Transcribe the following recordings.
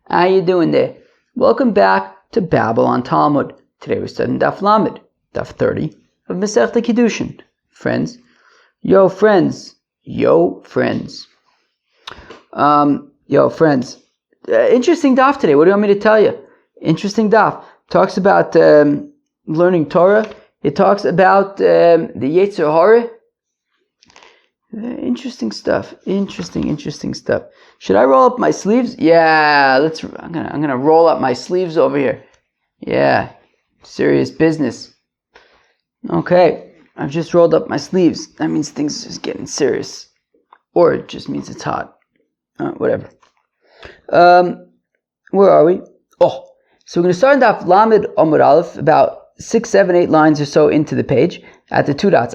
How you doing there? Welcome back to Babylon Talmud. Today we're studying Daf Lamed, Daf 30 of Masechta Kiddushin. Friends, yo friends. Interesting daf today. What do you want me to tell you? Interesting daf. Talks about learning Torah. It talks about the Yetzer Hara. Interesting stuff. Interesting stuff. Should I roll up my sleeves? Yeah, I'm gonna roll up my sleeves over here. Yeah, serious business. Okay, I've just rolled up my sleeves. That means things are just getting serious, or it just means it's hot. Whatever. Where are we? Oh, so we're gonna start in Daf Lamed Amud Aleph, about 6, 7, 8 lines or so into the page, at the 2 dots.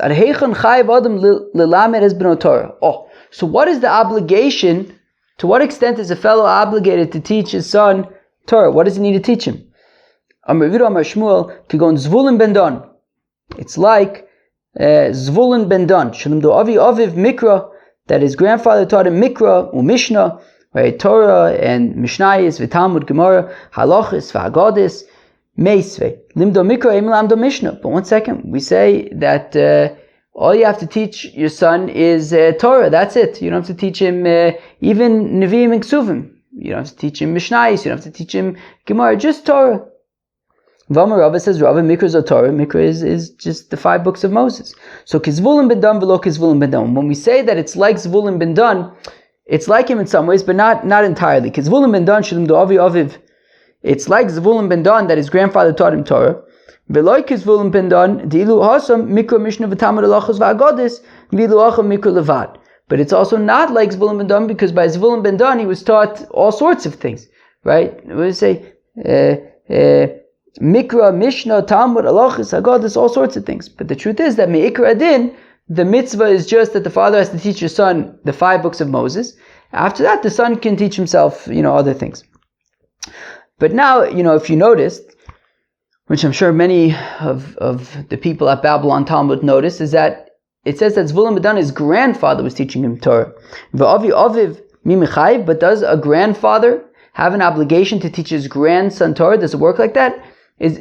Oh, so what is the obligation? To what extent is a fellow obligated to teach his son Torah? What does he need to teach him? It's like Zvulun ben Dan. That his grandfather taught him Mikra, Mishnah, right? Torah and Mishnayis, V'Talmud, Gemara, Halachis, V'Agadis, Meisve. Limdo Mikra, Im Lamdo Mishnah. But one second, we say that all you have to teach your son is Torah. That's it. You don't have to teach him even Nevi'im and Ksuvim. You don't have to teach him Mishnayis. You don't have to teach him Gemara. Just Torah. V'Amar Rava says, Rava, Mikra is a Torah. Mikra is just the 5 books of Moses. So Kizvulun ben Dan v'lo Kizvulun ben Dan. When we say that it's like Zvulun ben Dan, it's like him in some ways, but not entirely. Kizvulun ben Dan sh'lim do avi aviv. It's like Zvulun ben Dan that his grandfather taught him Torah. V'lo Kizvulun ben Dan di'ilu hasam Mikra Mishnah v'Talmud halachos v'Agadis v'ilu acham Mikra levad. But it's also not like Zvulun ben Dan, because by Zvulun ben Dan he was taught all sorts of things, right? We say Mikra, Mishnah, Talmud, Halachis, Haggadis, all sorts of things. But the truth is that Me'ikra Adin, the mitzvah is just that the father has to teach his son the 5 books of Moses. After that, the son can teach himself, other things. But now, if you noticed, which I'm sure many of the people at Babylon Talmud noticed, is that it says that Zvulun ben Dan, his grandfather, was teaching him Torah. V'avi aviv mi mechayiv, but does a grandfather have an obligation to teach his grandson Torah? Does it work like that? Is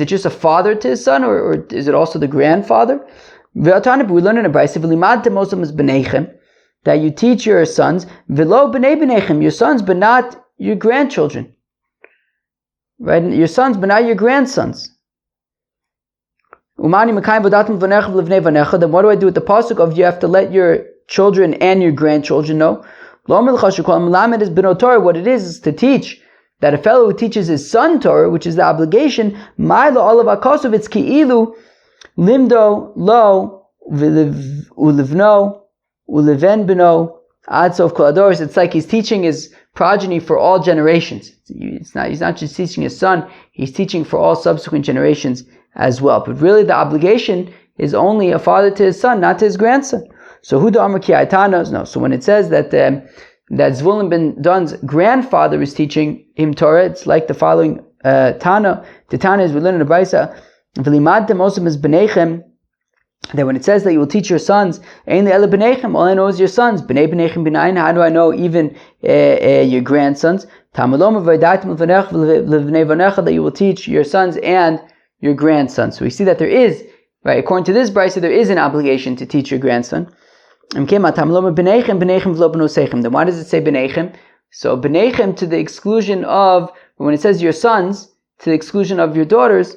it just a father to his son, or is it also the grandfather? We learn in a brayse that you teach your sons, your sons, but not your grandchildren. Right? Your sons, but not your grandsons. Then what do I do with the pasuk of you have to let your children and your grandchildren know? What it is to teach that a fellow who teaches his son Torah, which is the obligation, Ma'ilo olav akosov, it's ki'ilu limdo lo ulivno uliven beno ad sof kol hadoros. It's like he's teaching his progeny for all generations. He's not just teaching his son; he's teaching for all subsequent generations as well. But really, the obligation is only a father to his son, not to his grandson. So Huda Amar Ki Aitanos, no. So when it says that Zvulun ben Dan's grandfather is teaching him Torah, it's like the following Tana. The Tana is we learn in the Braysa, V'limadtem osam es b'neichem, that when it says that you will teach your sons, Ein le'ele b'neichem, all I know is your sons. B'nei b'neichem b'nayin, how do I know even your grandsons? Tamalom v'vaydatim l'v'nech v'levnei v'necha, that you will teach your sons and your grandsons. So we see that there is, right, according to this Braysa, there is an obligation to teach your grandson. Then why does it say B'neichem? So B'neichem to the exclusion of, when it says your sons, to the exclusion of your daughters,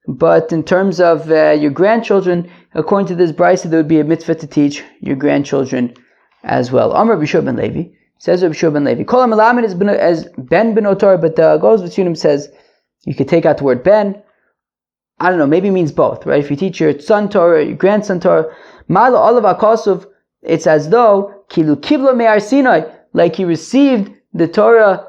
but in terms of your grandchildren, according to this Brayse, there would be a mitzvah to teach your grandchildren as well. Amar B'Shua ben Levi, says B'Shua ben Levi, Kol HaMelamed is as Ben B'no Torah, but Goz V'Tzunim says, you could take out the word Ben. I don't know, maybe it means both, right? If you teach your son Torah, your grandson Torah, Ma'alo olav akosov, it's as though Kilu Kibla Me'ar Sinai, like he received the Torah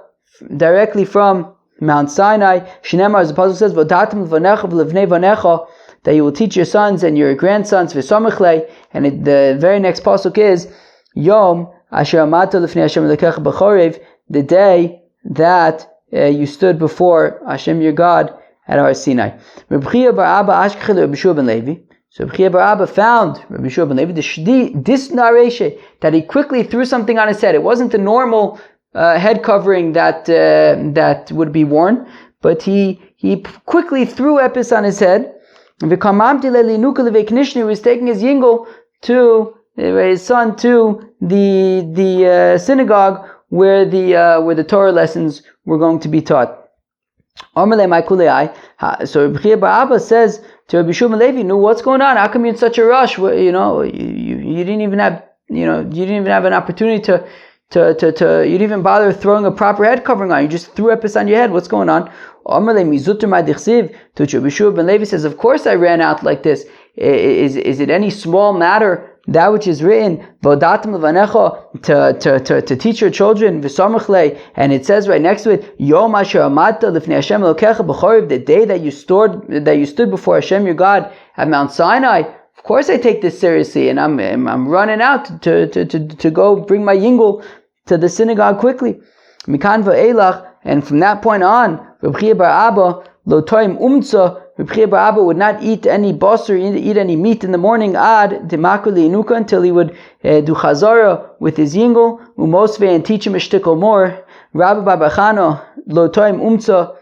directly from Mount Sinai. Shinemar, as the Apostle says, Vodatim v'necha v'levnei v'necha, that you will teach your sons and your grandsons v'samichlei. And the very next pasuk is Yom Asher Amata Lefnei Hashem Elokecha B'chorev, the day that you stood before Hashem your God at Har Sinai. Reb Chia bar Abba Ashkechel Reb Yeshua ben Levi. So Reb Chia bar Abba found Reb Yeshua ben Levi this nareshe, that he quickly threw something on his head. It wasn't the normal head covering that would be worn, but he quickly threw epis on his head. He was taking his yingel to his son to the synagogue where the Torah lessons were going to be taught. So Rabbi Abba says to Rabbi Shimon Levi, "No, what's going on? How come you're in such a rush? You didn't even have an opportunity to you didn't even bother throwing a proper head covering on. You just threw epis on your head. What's going on?" To Rabbi Shimon Levi says, "Of course I ran out like this. Is it any small matter that which is written to teach your children, and it says right next to it, Yom Asher Amadta Lifnei Hashem Elokecha B'Chorev, the day that you stood before Hashem your God at Mount Sinai. Of course I take this seriously, and I'm running out to go bring my yingul to the synagogue quickly. Mikan va'elach, and from that point on, Reb Chia bar Abba lo toim umtza. Reb Chia bar Abba would not eat any bas or eat any meat in the morning ad demakul inuka, until he would do chazara with his yingul umosve and teach him a shtickle more. Rabbi bar Bachano lo toim umtza.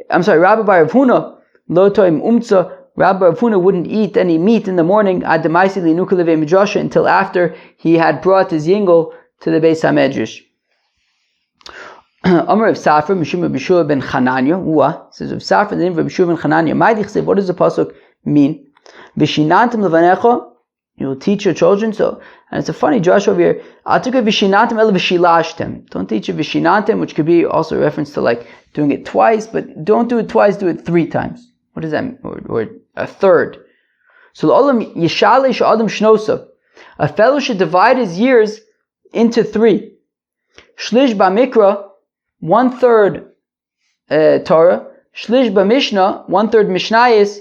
Rabbi bar Rav Huna lo toim umtza. Rabbi Rav Huna wouldn't eat any meat in the morning ad demaisi linuka levei midrasha, until after he had brought his yingul to the Beis HaMedrash. Amar of Safra, Mishum of Bishua ben Chananya, says of Safra, the name of Bishua ben Chananya. What does the pasuk mean? Vishinantim levanecha, you will teach your children. So, and it's a funny Josh over here. Atuka vishinantim el vishilashtem. Don't teach it vishinantim, which could be also a reference to like doing it twice, but don't do it twice, do it 3 times. What does that mean? Or a third. So l'olam yishalish adam shnosav. A fellow should divide his years into 3. Shlish b'mikra, 1/3 Torah. Shlish b'mishnah, 1/3 Mishnayis.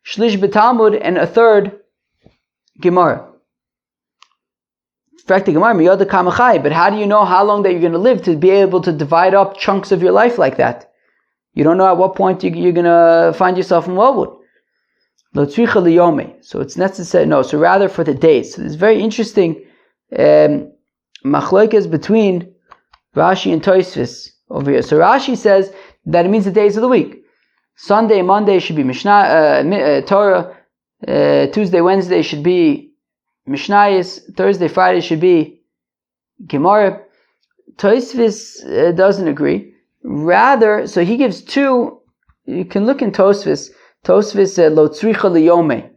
Shlish b'Talmud, and 1/3 Gemara. In fact, the Gemara miyada kamachai. But how do you know how long that you're going to live to be able to divide up chunks of your life like that? You don't know at what point you're going to find yourself in Wellwood. Lo tzricha liyome. So it's necessary. No, so rather for the days. So it's very interesting machlokes between Rashi and Tosfos over here. So Rashi says that it means the days of the week. Sunday, Monday should be Mishnah, Torah. Tuesday, Wednesday should be Mishnayis. Thursday, Friday should be Gemara. Tosfos doesn't agree. Rather, so he gives 2. You can look in Tosfos. Tosfos lo tzricha liyome.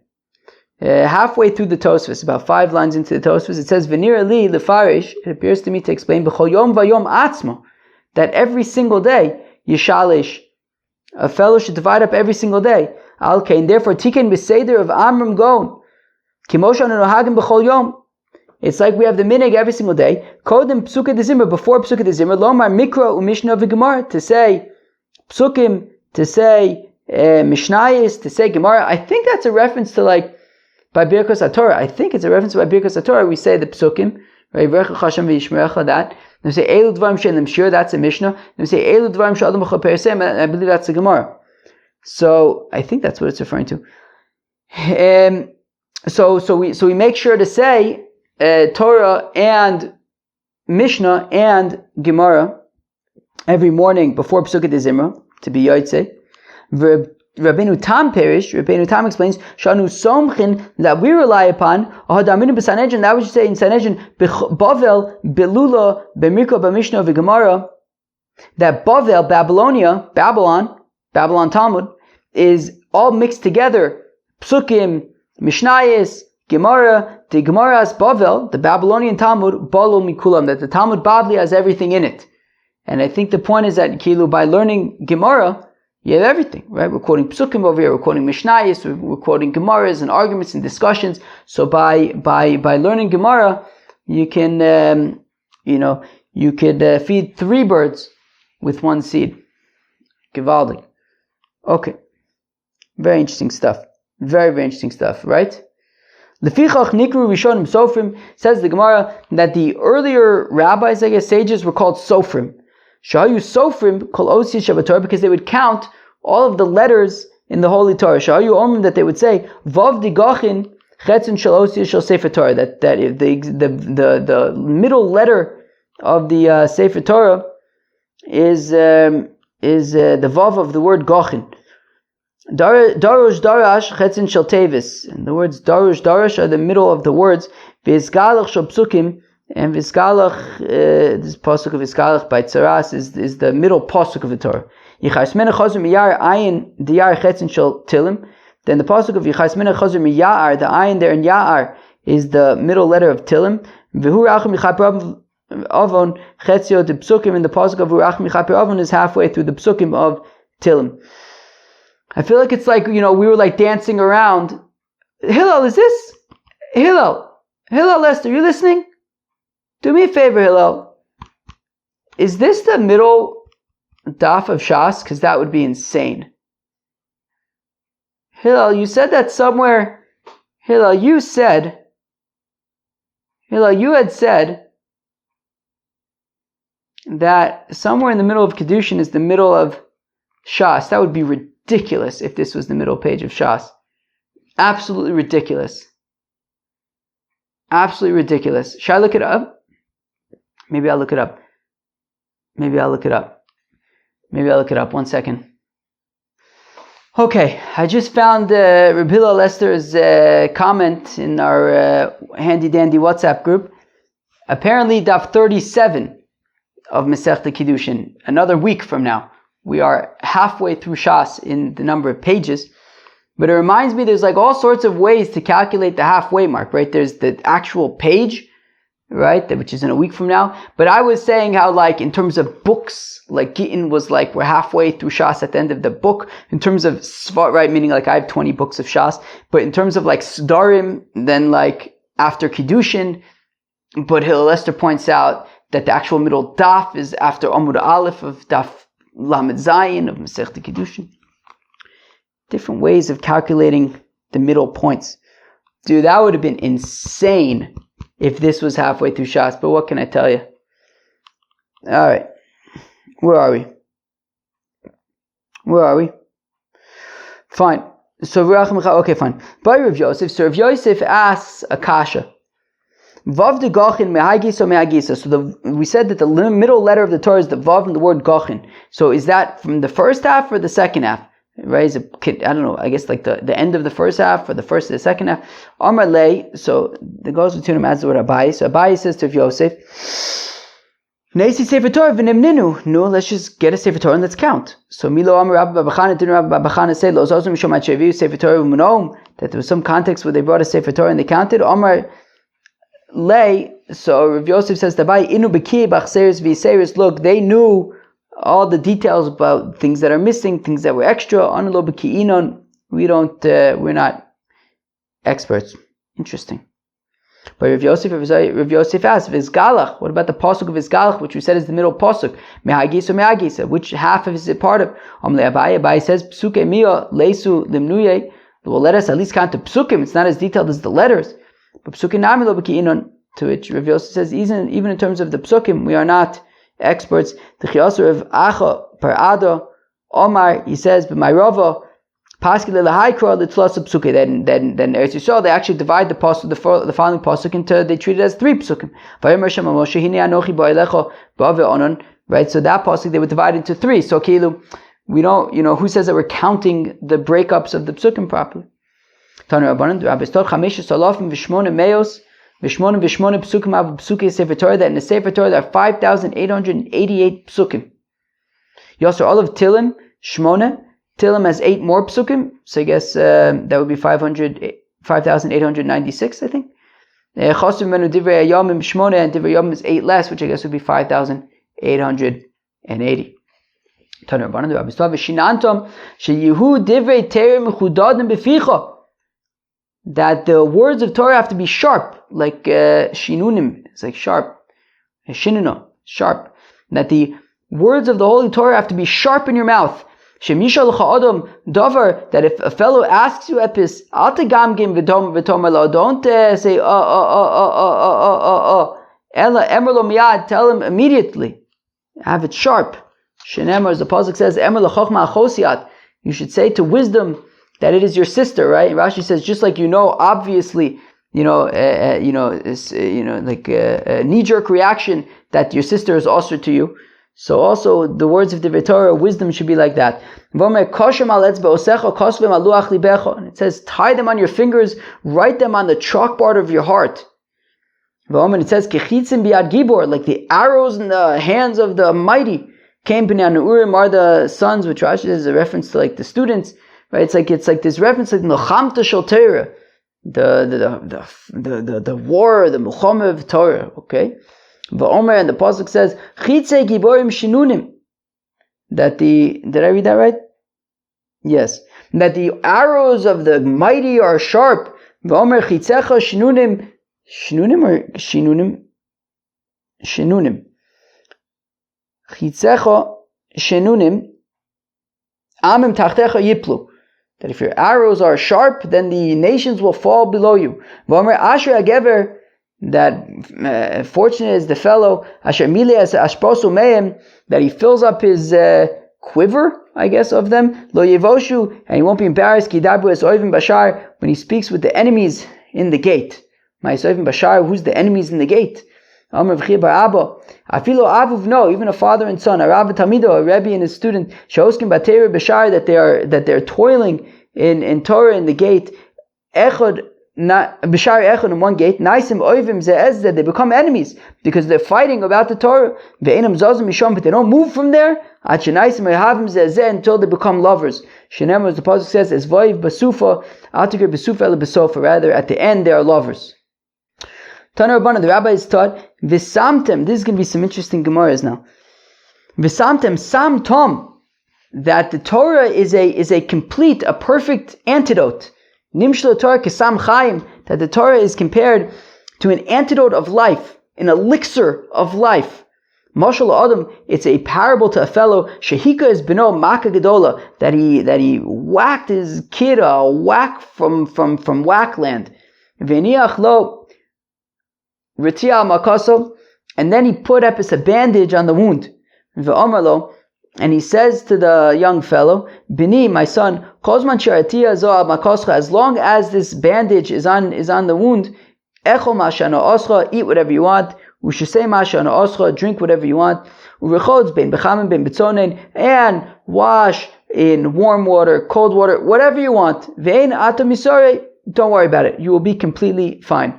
Halfway through the Tosfos, about 5 lines into the Tosfos, it says, "V'nira li lefarish." It appears to me to explain b'chol yom vayom atzmo, that every single day yishalish, a fellow should divide up every single day. Al kain, therefore tiken b'seder of Amram Gon, kimosha nohagim b'chol yom. It's like we have the minig every single day. Kodem psukkah de before psukkah de zimra, lomar mikra u'mishnah v'gemara, to say psukim, to say mishnayis, to say gemara. I think that's a reference to like by Birkos HaTorah. I think it's a reference to by Birkos HaTorah. We say the psukim, right? That. Then we say Elu Dvarim She'elim Shir, that's a Mishnah. Then we say Elu Dvarim She'adam B'chol Peresem, and I believe that's the Gemara. So I think that's what it's referring to. So we make sure to say Torah and Mishnah and Gemara every morning before Pesukah de Zimra to be Yotzei. Rabbeinu Tam Perish, Rabbeinu Tam explains, Shanu Somchin, that we rely upon, Ahadaminu b'Sanhedrin, that which you say in Sanhedrin, Bavel, Belula, B'Mikra, B'Mishnah, V'Gemara, that Bavel, Babylon Talmud, is all mixed together. Psukim, Mishnayis, Gemara, the Gemara's Bavel, the Babylonian Talmud, Balo Mikulam, that the Talmud Bavli has everything in it. And I think the point is that Kilu, by learning Gemara, you have everything, right? We're quoting Psukim over here, we're quoting Mishnayis, we're quoting Gemaras and arguments and discussions. So by learning Gemara, you can, you could feed 3 birds with 1 seed. Givaldic. Okay. Very interesting stuff. Very, very interesting stuff, right? Lefichach Nikru Rishonim Sofrim, says the Gemara, that the earlier rabbis, I guess, sages, were called Sofrim. Shayu Sofrim kol osi Shabbatorah, because they would count all of the letters in the Holy Torah. Shayu Omrim, that they would say Vav Digachin Chetzin Shel Osi Shel Sefer Torah, that if the middle letter of the Sefer Torah is the vav of the word gochin. Darush darash chetzin shel tevis. And the words darush darash are the middle of the words. V'izgalach shel psukim. And Vizgalach, this pasuk of Vizgalach by Tzaras is the middle pasuk of the Torah. Yichasmena chazur miyar ayin diyar chetzin shel tilim. Then the pasuk of Yichasmena chazur miyar, the ayin there in Ya'ar is the middle letter of tilim. V'hu rachim yichaper avon chetzio de psukim. And the pasuk of V'hu rachim yichaper avon is halfway through the psukim of tilim. I feel like it's like, we were like dancing around. Hillel, is this? Hillel Lester, you listening? Do me a favor, Hillel. Is this the middle daf of Shas? Because that would be insane. Hillel, you said that somewhere. Hillel, you had said that somewhere in the middle of Kiddushin is the middle of Shas. That would be ridiculous if this was the middle page of Shas. Absolutely ridiculous. Absolutely ridiculous. Should I look it up? Maybe I'll look it up. 1 second. Okay, I just found Reb Hillel Lester's comment in our handy dandy WhatsApp group. Apparently, daf 37 of Masechta Kiddushin, another week from now. We are halfway through Shas in the number of pages. But it reminds me there's like all sorts of ways to calculate the halfway mark, right? There's the actual page, right, which is in a week from now. But I was saying how, like, in terms of books, like Gittin was like, we're halfway through Shas at the end of the book. In terms of Svar, right, meaning like I have 20 books of Shas. But in terms of like Sdarim, then like after Kiddushin. But Hillel Lester points out that the actual middle daf is after Amud Aleph of daf Lamed Zayin of Masechta Kiddushin. Different ways of calculating the middle points. Dude, that would have been insane if this was halfway through Shas, but what can I tell you? Alright. Where are we? Fine. So, okay, fine. By Rav Yosef, so Rav Yosef asks a kasha. Vav de gochin mehagisa mehagisa. So we said that the middle letter of the Torah is the vav in the word gochin. So is that from the first half or the second half? Right? I don't know, I guess like the end of the first half or the first of the second half. Amar lei, so the goes between him adds the word Abai. So Abai says to Yosef, Neisi Sefer Torah v'nemninu. No, let's just get a Sefer Torah and let's count. So Milo Amar Rabba Babachana, didn't Rabba Babachana say, Lo Zozum Mishom Atcheviu Sefer Torah v'munom, that there was some context where they brought a Sefer Torah and they counted. Amar lei, so Rav Yosef says to Abai, Inu b'ki b'achseris v'yiseris. Look, they knew all the details about things that are missing, things that were extra. We're not experts. Interesting. But Rav Yosef asked, Vizgalach, what about the pasuk of Vizgalach, which we said is the middle pasuk? Mehagisa. Which half of it is it part of? Abai says, Psuke mia leisu limnuye. Well, let us at least count the psukim. It's not as detailed as the letters. But psukim nami lo b'ki'inon. To which Rav Yosef says, even in terms of the psukim, we are not experts. The Chiyasur of Acha Parado Omar, he says, but my Rava Paskil Lehaikra Litlas Psuke. Then Eretz Yisrael, they actually divide the pasuk, the following pasuk into, they treat it as 3 psukim. Right, so that pasuk they would divide into 3. So Kilu, we don't, who says that we're counting the breakups of the psukim properly? Tanu Rabbanan, Rabbi Stor Chamesh Salafim Vishmona Meos. Vishmona psukim av psukim Sefer Torah, that in the Sefer Torah there are 5,888 psukim. Yosser Olav Tilim, Shmona. Tilim has 8 more psukim, so I guess that would be 5,896, I think. Chosim Menu Divrei Yomim Shmona, and Divrei Yomim is 8 less, which I guess would be 5,880. Tanu Rabbanan, Rabbi Stor Vishinantom, Sheyihu Divrei Terim Chudadim Beficha. That the words of Torah have to be sharp, like shinunim, it's like sharp, shinuno, sharp. That the words of the Holy Torah have to be sharp in your mouth. Shemisha l'cha adam davar, that if a fellow asks you epis, al tegamgim v'tomer lo, don't say ela emer lo miyad, tell him immediately. Have it sharp. Shenemar, as the pasuk says, emer l'chochma achosiat. You should say to wisdom that it is your sister, right? And Rashi says, just like obviously, like a knee-jerk reaction that your sister is also to you. So also the words of the Torah, wisdom should be like that. And it says, tie them on your fingers, write them on the chalkboard of your heart. And it says, like the arrows in the hands of the mighty. Urim are the sons, which Rashi is a reference to like the students, right? It's like this reference like Nochamta Shel Torah, the war, the Milchama of Torah. Okay, V'omer, and the pasuk says Chitze Giborim Shinunim. Did I read that right? Yes. That the arrows of the mighty are sharp. V'omer Chitzecha Shinunim. Shinunim or Shinunim? Shinunim. Chitzecha Shinunim. Amim Tachtecha Yiplu. That if your arrows are sharp, then the nations will fall below you. V'omer Asher Agever. That fortunate is the fellow Asher Milias Ashposu Meim, that he fills up his quiver, I guess, of them. Lo Yevoshu, and he won't be embarrassed. Kidabu es Oivim Bashar, when he speaks with the enemies in the gate. My Oivim Bashar, who's the enemies in the gate? Amar V'chi Bar Abba, Afilo Avuv, no, even a father and son, a Rav Tamido, a Rebbe and his student, Shoskim Batera Bashar, that they're toiling in Torah in the gate. Echad. B'shar Echad in one gate, Naisim Oivim Ze'ezeh, they become enemies because they're fighting about the Torah. Ve'enam Zazim Misham, but they don't move from there. Naisim Ehavim Ze'ezeh, until they become lovers. Shenem, as the pasuk says, as Voiv Basufa, Atigir Basufa Ele Basofa. Rather, at the end they are lovers. Tana Rabbana, the rabbis taught V'samtem. This is going to be some interesting Gemaras now. V'samtem Sam Tom, that the Torah is a complete, a perfect antidote. Nimshla Torah Kesam Chaim, that the Torah is compared to an antidote of life, an elixir of life. Mashal Adam, it's a parable to a fellow. Shehika is beno Maka Gedola, that he whacked his kid a whack from whackland. V'niach lo Ritia Makaso, and then he put up a bandage on the wound. V'omar lo, and he says to the young fellow, Bini, my son, as long as this bandage is on the wound, eat whatever you want, drink whatever you want, and wash in warm water, cold water, whatever you want. Don't worry about it. You will be completely fine.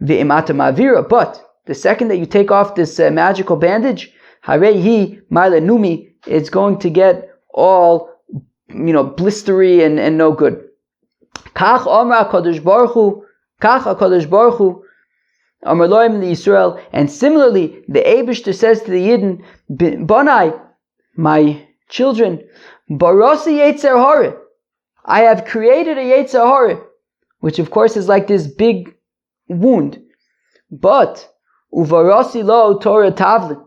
But the second that you take off this magical bandage, it's going to get all, blistery and no good. Kach Amar HaKadosh Baruch Hu, Kach HaKadosh Baruch Hu, Amar Loim Yisrael, and similarly, the Eibishter says to the Yidden, Bonai, my children, Barasi Yetzer Hara, I have created a Yetzer Hara, which of course is like this big wound, but Uvarasi Lo Torah Tavlin,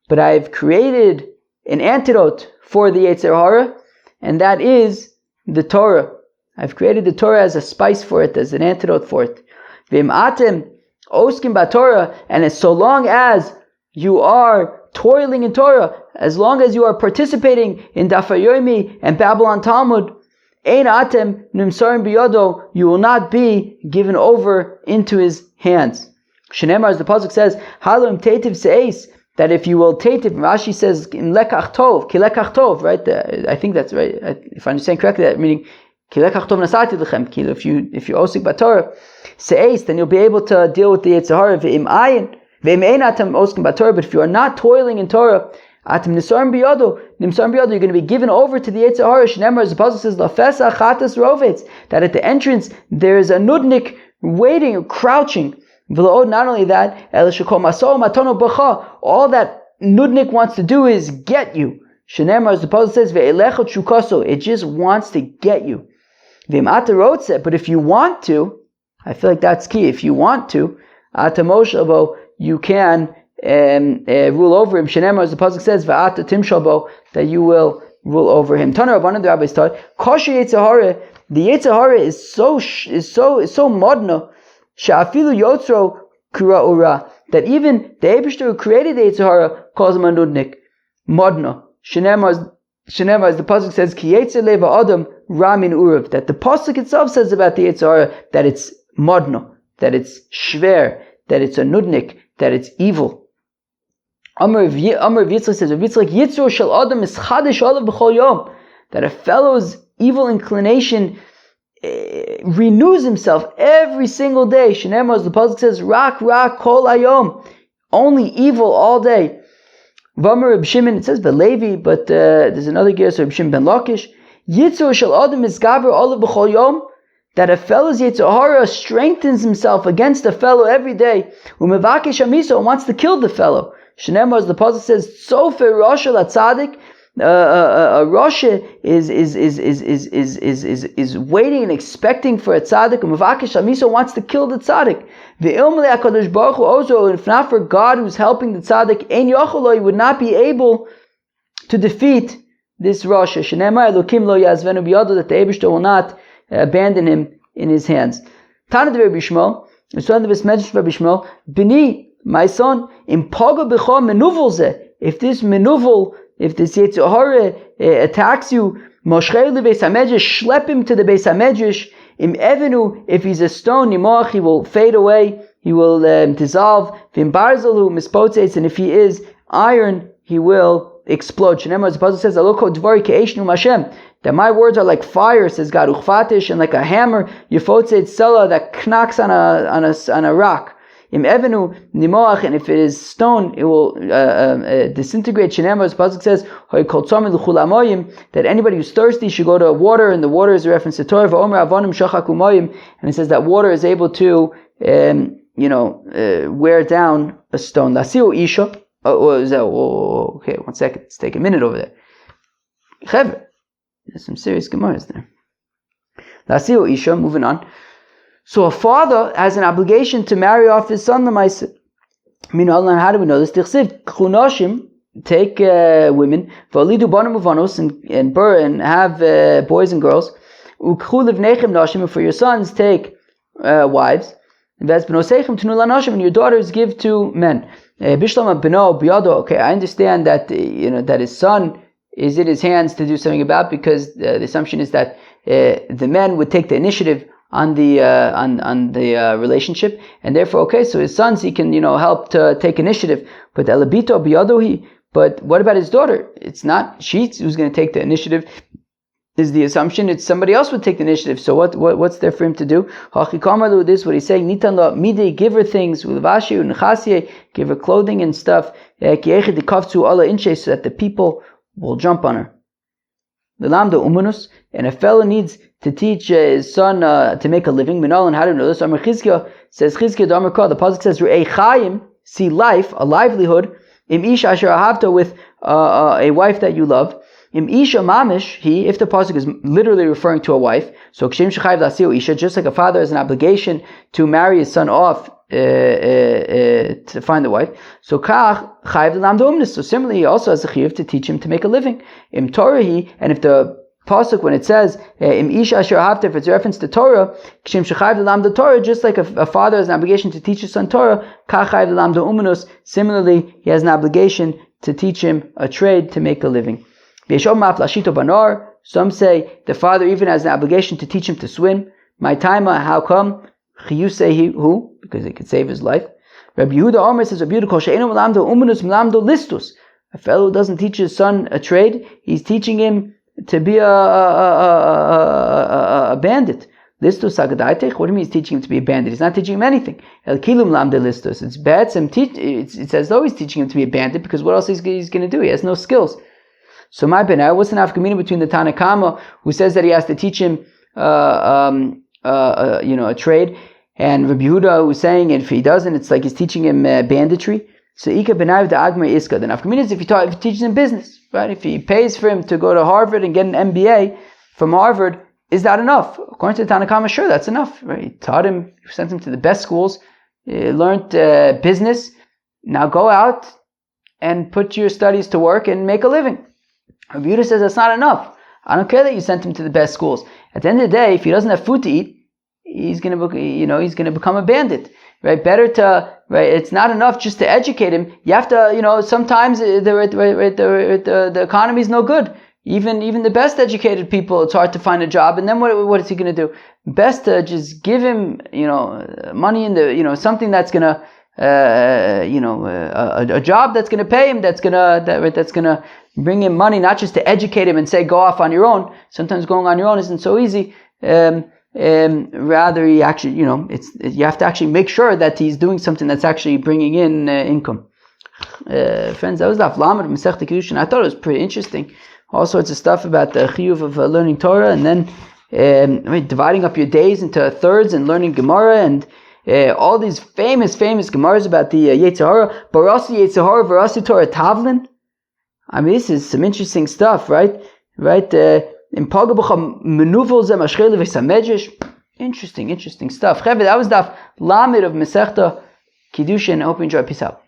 but I have created an antidote for the Yetzer Hara, and that is the Torah. I've created the Torah as a spice for it, as an antidote for it. V'im atem oskim b'Torah, and as so long as you are toiling in Torah, as long as you are participating in Daf HaYomi and Babylon Talmud, ein atem nimsarim biyado, you will not be given over into his hands. Shenemar, as the pasuk says, halom teitiv se'es, that if you will take it, Rashi says in lekach tov, ki lekach tov, right? I think that's right. If I understand correctly, that meaning ki lekach tov nasati lechem. If you're osik b'Torah, se'es, then you'll be able to deal with the Yetzer Hara. Ve'im ayin, ve'im ein atam oskim b'Torah. But if you are not toiling in Torah, atam nisarim biyado, you're going to be given over to the Yetzer Hara. Shneimar, as the pasuk says, lafesa chatas rovetz, that at the entrance there is a nudnik waiting, crouching. Not only that, all that nudnik wants to do is get you. Shenemar, as the pasuk says, it just wants to get you. But if you want to, I feel like that's key. If you want to, you can rule over him. Shenemar, as the pasuk says, that you will rule over him. Tana Rabbanan, the rabbis taught, the Yetzer Hara is so modna. Sha'afilu yotzro kura ura, that even the Eibishter who created the Yetzer Hara calls him a nudnik. Modna. Shenemar, as the pasuk says, ki yetzer leva adam ramin urav, that the pasuk itself says about the Yetzer Hara that it's modna, that it's shver, that it's a nudnik, that it's evil. Amar Rav Yitzchak says, Rav Yitzchak, Yitzro shel Adam is chadish olav b'chol yom, that a fellow's evil inclination renews himself every single day. Shneimar, as the pasuk says, rak kol hayom, only evil all day. V'amar Reb Shimon, it says Belevi, but there's another gear, so Reb Shimon ben Lakish. Yitzro shel Adam is gaber olav b'chol yom, that a fellow's Yetzer Hara strengthens himself against a fellow every day. Umevakesh amiso, wants to kill the fellow. Shneimar, as the pasuk says, Sofer Rasha LaTzadik, a Rasha is waiting and expecting for a tzaddik. Umevakesh amiso, wants to kill the tzaddik. Ve'ilmele HaKadosh Baruch Hu ozo, if not for God who's helping the tzaddik, ein yocholo, he would not be able to defeat this Rasha. Shneimar Elokim lo yazvenu biyado, that the Eibishter will not abandon him in his hands. Tana de Rabbi Shmuel, the son of his message Rabbi Shmuel, Bini, my son, impaga b'cha menuvel zeh. If this menuvel, if this Yetzer Hara attacks you, moshchei lebeis hamedrash, schlep him to the beis hamedrash. Im evenu, if he's a stone, nimach, he will fade away, he will dissolve. Vim barzalu mispotzeitz, and if he is iron, he will explode. Shneimar, as the pasuk says, Aloko dvari ke'eshnu Hashem, that my words are like fire, says God, uchfatish, and like a hammer, yifotzeitz sela, that knocks on a rock. Im evenu nimoach, and if it is stone, it will disintegrate. Shneimar, as the pasuk says, hoy kol tzomim l'chul amoyim, that anybody who's thirsty should go to water, and the water is a reference to Torah. V'omer avonim shachaku moyim, and it says that water is able to, wear down a stone. Lasiu isha. Okay, 1 second. Let's take a minute over there. Chever, there's some serious gemaras there. Lasiu isha. Moving on. So a father has an obligation to marry off his son. L'maisa. How do we know this? Tichsiv chunoshim, take women, v'alidu banim uvanos, and have boys and girls. Ukchu livnechem nashim, and for your sons take wives. And your daughters give to men. Okay, I understand that that his son is in his hands to do something about, because the assumption is that the men would take the initiative on the relationship, and therefore, okay, so his sons, he can help to take initiative. But elabito biyadohi. But what about his daughter? It's not she who's going to take the initiative. Is the assumption it's somebody else would take the initiative. So what's there for him to do? This is what he's saying. Nitan lo midei, give her things, give her clothing and stuff, so that the people will jump on her. And a fellow needs to teach his son to make a living. Minal, and how do you know this? Amar Chizkiah says, the pasuk says, Re'ei chayim, see life, a livelihood, im ish asher ahavta, with a wife that you love. Im isha mamish, if the pasuk is literally referring to a wife, so kshem shechayv lasiu isha, just like a father has an obligation to marry his son off to find a wife, so kach chayv l'lam domnis. So similarly, he also has a chiyuv to teach him to make a living. Im Torah, and if the pasuk, when it says im isha asher ahavta, if it's a reference to Torah, kshem shechayv l'lam the Torah, just like a father has an obligation to teach his son Torah, kach chayv l'lam domnus. Similarly, he has an obligation to teach him a trade to make a living. Some say the father even has an obligation to teach him to swim. My taima, how come? You say who? Because it could save his life. Rabbi Yehuda Omer says, a fellow who doesn't teach his son a trade, he's teaching him to be a bandit. Listus sagadaitech. What do you mean he's teaching him to be a bandit? He's not teaching him anything. El kilum lamde listus. It's bad. It's as though he's teaching him to be a bandit, because what else he's going to do? He has no skills. So my benai, what's the nafkamina between the Tanakama, who says that he has to teach him a trade, and Rabbi Yehuda, who's saying if he doesn't, it's like he's teaching him banditry. So ika benai the agma iska. The nafkamina is if he teaches him business, right? If he pays for him to go to Harvard and get an MBA from Harvard, is that enough? According to the Tanakama, sure, that's enough. Right? He taught him, sent him to the best schools, he learned business. Now go out and put your studies to work and make a living. Rabbi Yehuda says that's not enough. I don't care that you sent him to the best schools. At the end of the day, if he doesn't have food to eat, he's going to become a bandit, right? It's not enough just to educate him. You have to, sometimes the economy is no good. Even the best educated people, it's hard to find a job. And then what is he going to do? Best to just give him, money in the, something that's going to a job that's going to pay him, that's going to bring him money, not just to educate him and say go off on your own. Sometimes going on your own isn't so easy. Rather, you have to actually make sure that he's doing something that's actually bringing in income. Friends, that was the Lamed of Masechta Kiddushin. I thought it was pretty interesting. All sorts of stuff about the chiyuv of learning Torah, and then dividing up your days into thirds and learning Gemara, and all these famous Gemaras about the Yetzer Hara, Barasi Yetzer Hara, Barasi Torah Tavlin. I mean, this is some interesting stuff, right? In Pagabucha Menufel Zem Ashchele V'Samejish. Interesting stuff. That was the Lamed of Masechta Kiddushin. I hope you enjoy. Peace out.